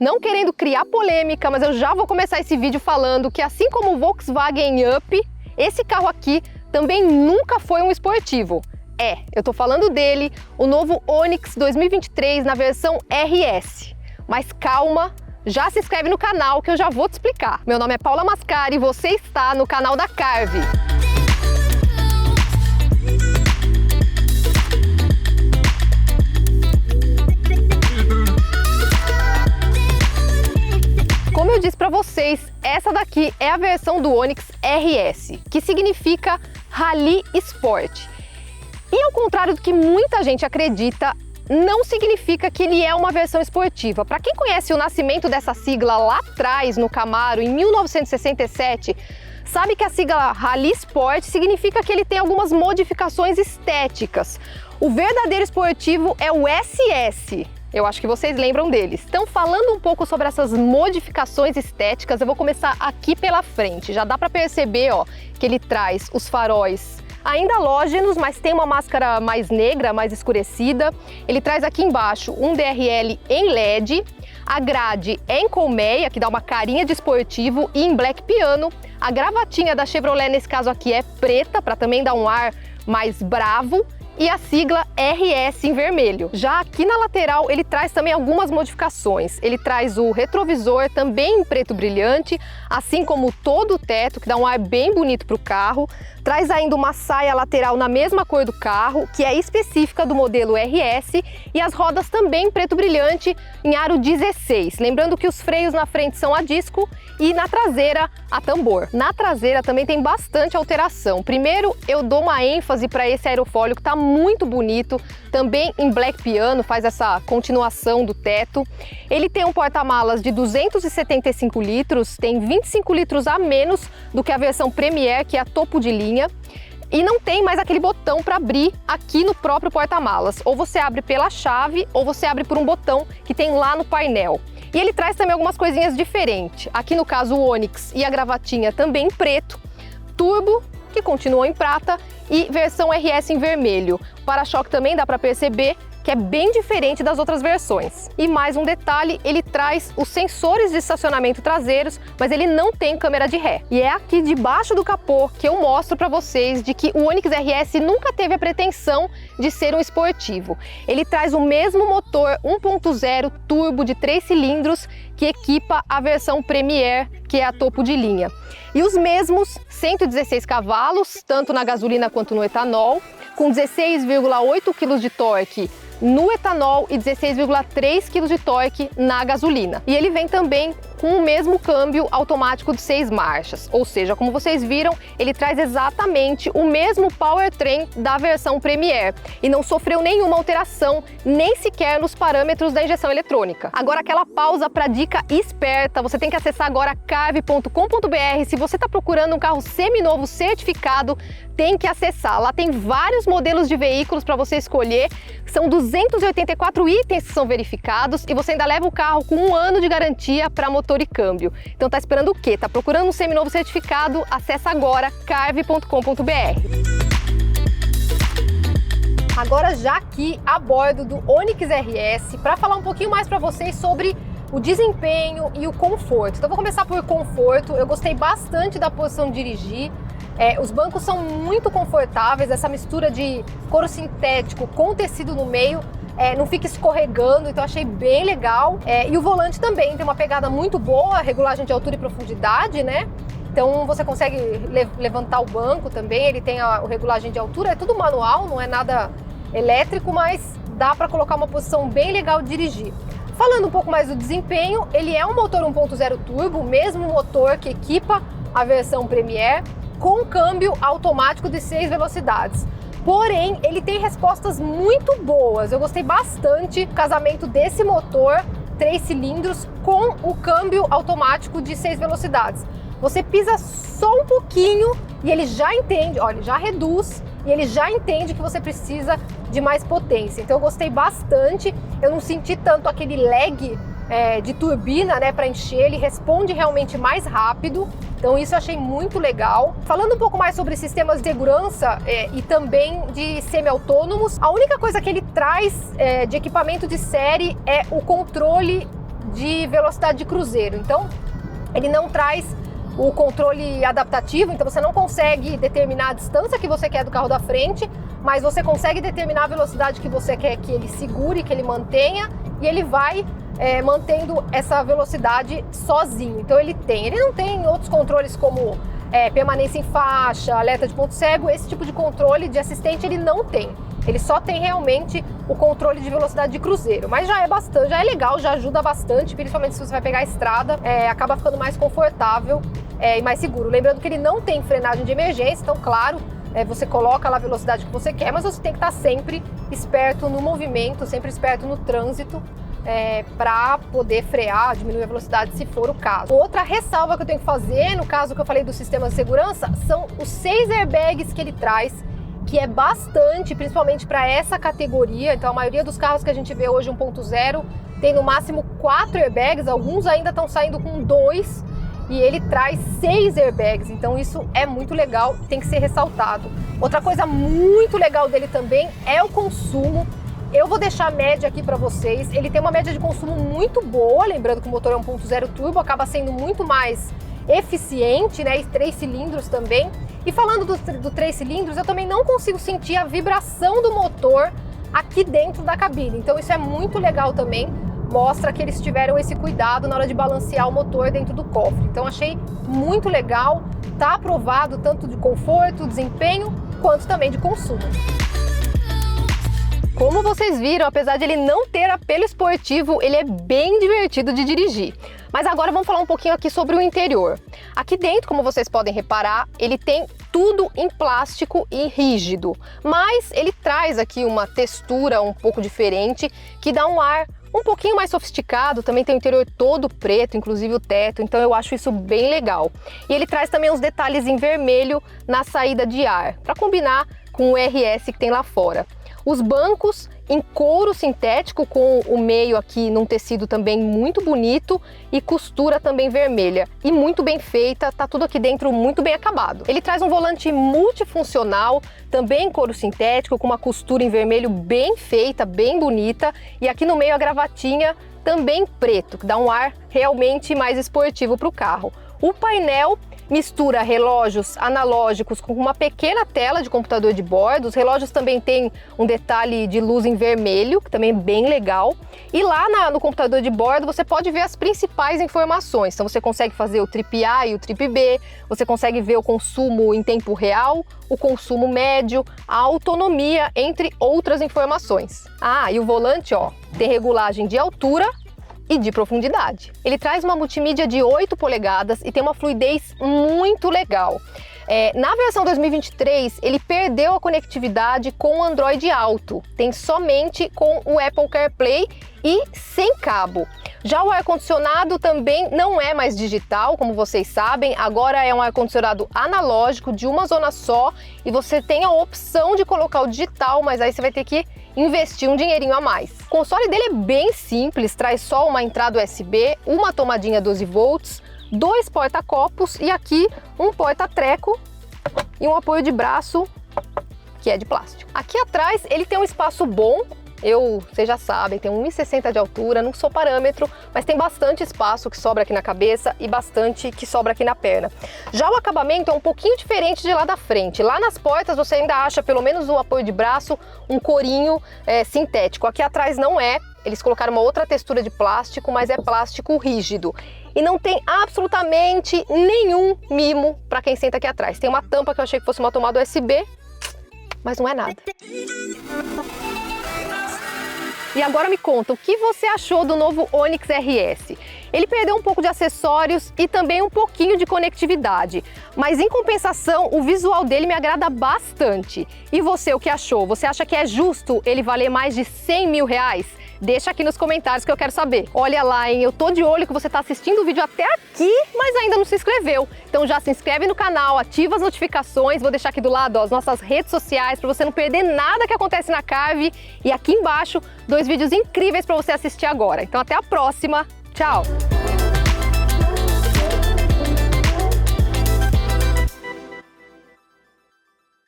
Não querendo criar polêmica, mas eu já vou começar esse vídeo falando que assim como o Volkswagen Up, esse carro aqui também nunca foi um esportivo. Eu tô falando dele, o novo Onix 2023 na versão RS. Mas calma, já se inscreve no canal que eu já vou te explicar. Meu nome é Paula Mascari e você está no canal da Carve. Como eu disse para vocês, essa daqui é a versão do Onix RS, que significa Rally Sport. E ao contrário do que muita gente acredita, não significa que ele é uma versão esportiva. Para quem conhece o nascimento dessa sigla lá atrás no Camaro, em 1967, sabe que a sigla Rally Sport significa que ele tem algumas modificações estéticas. O verdadeiro esportivo é o SS. Eu acho que vocês lembram deles. Então, falando um pouco sobre essas modificações estéticas, eu vou começar aqui pela frente. Já dá para perceber, que ele traz os faróis ainda halógenos, mas tem uma máscara mais negra, mais escurecida. Ele traz aqui embaixo um DRL em LED. A grade é em colmeia, que dá uma carinha de esportivo, e em black piano. A gravatinha da Chevrolet, nesse caso aqui, é preta, para também dar um ar mais bravo. E a sigla RS em vermelho. Já aqui na lateral ele traz também algumas modificações. Ele traz o retrovisor também em preto brilhante, assim como todo o teto, que dá um ar bem bonito para o carro. Traz ainda uma saia lateral na mesma cor do carro, que é específica do modelo RS, e as rodas também em preto brilhante em aro 16. Lembrando que os freios na frente são a disco e na traseira a tambor. Na traseira também tem bastante alteração. Primeiro, eu dou uma ênfase para esse aerofólio que está muito bonito, também em black piano, faz essa continuação do teto. Ele tem um porta-malas de 275 litros, tem 25 litros a menos do que a versão Premier, que é a topo de linha. E não tem mais aquele botão para abrir aqui no próprio porta-malas. Ou você abre pela chave, ou você abre por um botão que tem lá no painel. E ele traz também algumas coisinhas diferentes. Aqui no caso o Onix e a gravatinha também em preto, turbo, que continua em prata, e versão RS em vermelho. O para-choque também dá para perceber que é bem diferente das outras versões. E mais um detalhe, ele traz os sensores de estacionamento traseiros, mas ele não tem câmera de ré. E é aqui debaixo do capô que eu mostro para vocês de que o Onix RS nunca teve a pretensão de ser um esportivo. Ele traz o mesmo motor 1.0 turbo de 3 cilindros que equipa a versão Premier, que é a topo de linha. E os mesmos 116 cavalos, tanto na gasolina quanto no etanol, com 16,8 kg de torque no etanol e 16,3 kg de torque na gasolina. E ele vem também com o mesmo câmbio automático de 6 marchas, ou seja, como vocês viram, ele traz exatamente o mesmo powertrain da versão Premier e não sofreu nenhuma alteração, nem sequer nos parâmetros da injeção eletrônica. Agora aquela pausa para dica esperta, você tem que acessar agora carve.com.br. Se você está procurando um carro seminovo certificado, tem que acessar. Lá tem vários modelos de veículos para você escolher, são 284 itens que são verificados e você ainda leva o carro com 1 ano de garantia para motor e câmbio. Então tá esperando o quê? Tá procurando um seminovo certificado? Acessa agora carve.com.br. Agora já aqui a bordo do Onix RS para falar um pouquinho mais para vocês sobre o desempenho e o conforto. Então vou começar por conforto. Eu gostei bastante da posição de dirigir. Os bancos são muito confortáveis, essa mistura de couro sintético com tecido no meio não fica escorregando, então achei bem legal. E o volante também tem uma pegada muito boa, regulagem de altura e profundidade, né? Então você consegue levantar o banco também, ele tem a regulagem de altura, é tudo manual, não é nada elétrico, mas dá para colocar uma posição bem legal de dirigir. Falando um pouco mais do desempenho, ele é um motor 1.0 turbo, o mesmo motor que equipa a versão Premier, com câmbio automático de 6 velocidades. Porém, ele tem respostas muito boas. Eu gostei bastante do casamento desse motor 3 cilindros com o câmbio automático de 6 velocidades. Você pisa só um pouquinho e ele já entende, olha, ele já reduz e ele já entende que você precisa de mais potência. Então eu gostei bastante, eu não senti tanto aquele lag de turbina, né, para encher, ele responde realmente mais rápido. Então isso eu achei muito legal. Falando um pouco mais sobre sistemas de segurança e também de semi-autônomos, a única coisa que ele traz de equipamento de série é o controle de velocidade de cruzeiro. Então, ele não traz o controle adaptativo, então você não consegue determinar a distância que você quer do carro da frente, mas você consegue determinar a velocidade que você quer que ele segure, que ele mantenha, e ele vai mantendo essa velocidade sozinho. Então ele não tem outros controles como permanência em faixa, alerta de ponto cego, esse tipo de controle de assistente ele não tem. Ele só tem realmente o controle de velocidade de cruzeiro, mas já é bastante, já é legal, já ajuda bastante, principalmente se você vai pegar a estrada, acaba ficando mais confortável e mais seguro. Lembrando que ele não tem frenagem de emergência, então claro, você coloca lá a velocidade que você quer, mas você tem que estar sempre esperto no movimento, sempre esperto no trânsito, para poder frear, diminuir a velocidade se for o caso. Outra ressalva que eu tenho que fazer, no caso que eu falei do sistema de segurança, são os 6 airbags que ele traz, que é bastante, principalmente para essa categoria. Então a maioria dos carros que a gente vê hoje 1.0 tem no máximo 4 airbags, alguns ainda estão saindo com 2, e ele traz 6 airbags, então isso é muito legal, tem que ser ressaltado. Outra coisa muito legal dele também é o consumo. Eu vou deixar a média aqui para vocês. Ele tem uma média de consumo muito boa, lembrando que o motor é 1.0 turbo, acaba sendo muito mais eficiente, né? E 3 cilindros também. E falando do 3 cilindros, eu também não consigo sentir a vibração do motor aqui dentro da cabine. Então isso é muito legal também. Mostra que eles tiveram esse cuidado na hora de balancear o motor dentro do cofre. Então achei muito legal, tá aprovado tanto de conforto, desempenho, quanto também de consumo. Como vocês viram, apesar de ele não ter apelo esportivo, ele é bem divertido de dirigir. Mas agora vamos falar um pouquinho aqui sobre o interior. Aqui dentro, como vocês podem reparar, ele tem tudo em plástico e rígido, mas ele traz aqui uma textura um pouco diferente que dá um ar um pouquinho mais sofisticado. Também tem o interior todo preto, inclusive o teto, então eu acho isso bem legal. E ele traz também uns detalhes em vermelho na saída de ar, para combinar com o RS que tem lá fora. Os bancos em couro sintético, com o meio aqui num tecido também muito bonito e costura também vermelha e muito bem feita, tá tudo aqui dentro muito bem acabado. Ele traz um volante multifuncional, também em couro sintético, com uma costura em vermelho bem feita, bem bonita, e aqui no meio a gravatinha também preto, que dá um ar realmente mais esportivo para o carro. O painel mistura relógios analógicos com uma pequena tela de computador de bordo. Os relógios também têm um detalhe de luz em vermelho, que também é bem legal. E lá no computador de bordo você pode ver as principais informações. Então você consegue fazer o Trip A e o Trip B, você consegue ver o consumo em tempo real, o consumo médio, a autonomia, entre outras informações. Ah, e o volante, ó, tem regulagem de altura e de profundidade. Ele traz uma multimídia de 8 polegadas e tem uma fluidez muito legal. Na versão 2023, ele perdeu a conectividade com o Android Auto, tem somente com o Apple CarPlay e sem cabo. Já o ar-condicionado também não é mais digital, como vocês sabem, agora é um ar-condicionado analógico de uma zona só, e você tem a opção de colocar o digital, mas aí você vai ter que investir um dinheirinho a mais. O console dele é bem simples, traz só uma entrada USB, uma tomadinha 12 volts, 2 porta-copos e aqui um porta-treco e um apoio de braço que é de plástico. Aqui atrás ele tem um espaço bom. Vocês já sabem, tem 1,60 m de altura, não sou parâmetro, mas tem bastante espaço que sobra aqui na cabeça e bastante que sobra aqui na perna. Já o acabamento é um pouquinho diferente de lá da frente. Lá nas portas você ainda acha, pelo menos o apoio de braço, um corinho sintético. Aqui atrás não é, eles colocaram uma outra textura de plástico, mas é plástico rígido. E não tem absolutamente nenhum mimo para quem senta aqui atrás. Tem uma tampa que eu achei que fosse uma tomada USB, mas não é nada. E agora me conta, o que você achou do novo Onix RS? Ele perdeu um pouco de acessórios e também um pouquinho de conectividade, mas em compensação o visual dele me agrada bastante. E você, o que achou? Você acha que é justo ele valer mais de 100 mil reais? Deixa aqui nos comentários que eu quero saber. Olha lá, hein? Eu tô de olho que você tá assistindo o vídeo até aqui, mas ainda não se inscreveu. Então já se inscreve no canal, ativa as notificações. Vou deixar aqui do lado, ó, as nossas redes sociais para você não perder nada que acontece na Carve. E aqui embaixo, 2 vídeos incríveis para você assistir agora. Então até a próxima. Tchau!